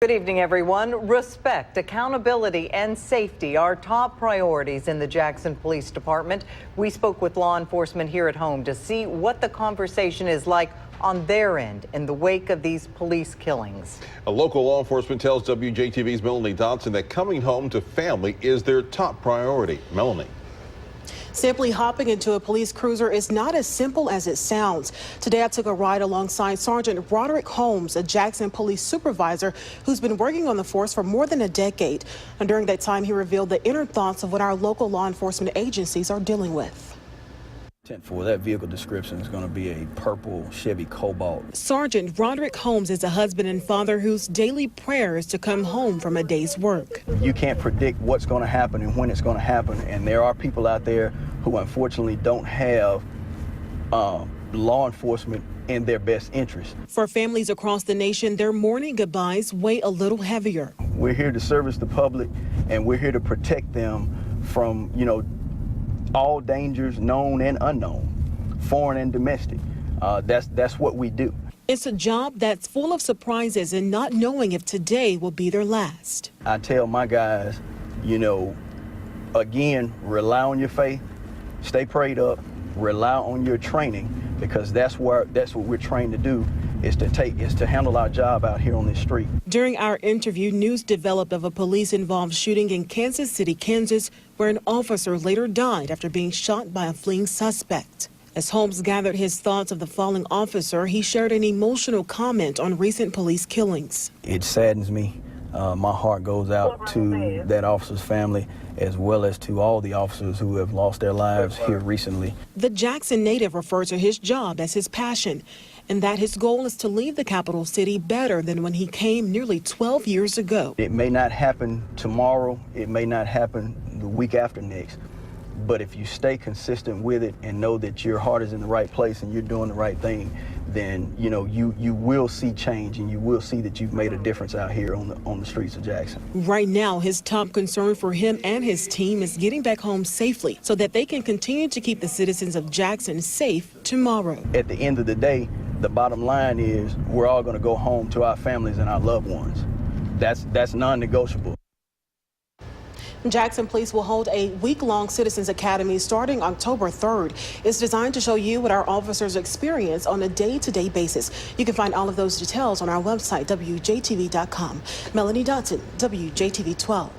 Good evening, everyone. Respect, accountability, and safety are top priorities in the Jackson Police Department. We spoke with law enforcement here at home to see what the conversation is like on their end in the wake of these police killings. A local law enforcement tells WJTV's Melanie Dotson that coming home to family is their top priority. Melanie. Simply hopping into a police cruiser is not as simple as it sounds. Today, I took a ride alongside Sergeant Roderick Holmes, a Jackson police supervisor who's been working on the force for more than a decade. And during that time, he revealed the inner thoughts of what our local law enforcement agencies are dealing with. For that vehicle description is going to be a purple Chevy Cobalt. Sergeant Roderick Holmes is a husband and father whose daily prayer is to come home from a day's work. You can't predict what's going to happen and when it's going to happen, and there are people out there who unfortunately don't have law enforcement in their best interest. For families across the nation, their mourning goodbyes weigh a little heavier. We're here to service the public, and we're here to protect them from, all dangers, known and unknown, foreign and domestic. That's what we do. It's a job that's full of surprises and not knowing if today will be their last. I tell my guys, again, rely on your faith, stay prayed up, rely on your training, because that's what we're trained to do, is to handle our job out here on this street. During our interview, news developed of a police-involved shooting in Kansas City, Kansas, where an officer later died after being shot by a fleeing suspect. As Holmes gathered his thoughts of the fallen officer, he shared an emotional comment on recent police killings. It saddens me. My heart goes out to that officer's family, as well as to all the officers who have lost their lives here recently. The Jackson native referred to his job as his passion, and that his goal is to leave the capital city better than when he came nearly 12 years ago. It may not happen tomorrow, it may not happen the week after next, but if you stay consistent with it and know that your heart is in the right place and you're doing the right thing, then you will see change, and you will see that you've made a difference out here on the streets of Jackson. Right now, his top concern for him and his team is getting back home safely so that they can continue to keep the citizens of Jackson safe tomorrow. At the end of the day, the bottom line is we're all going to go home to our families and our loved ones. That's non-negotiable. Jackson Police will hold a week-long Citizens Academy starting October 3rd. It's designed to show you what our officers experience on a day-to-day basis. You can find all of those details on our website, WJTV.com. Melanie Dotson, WJTV 12.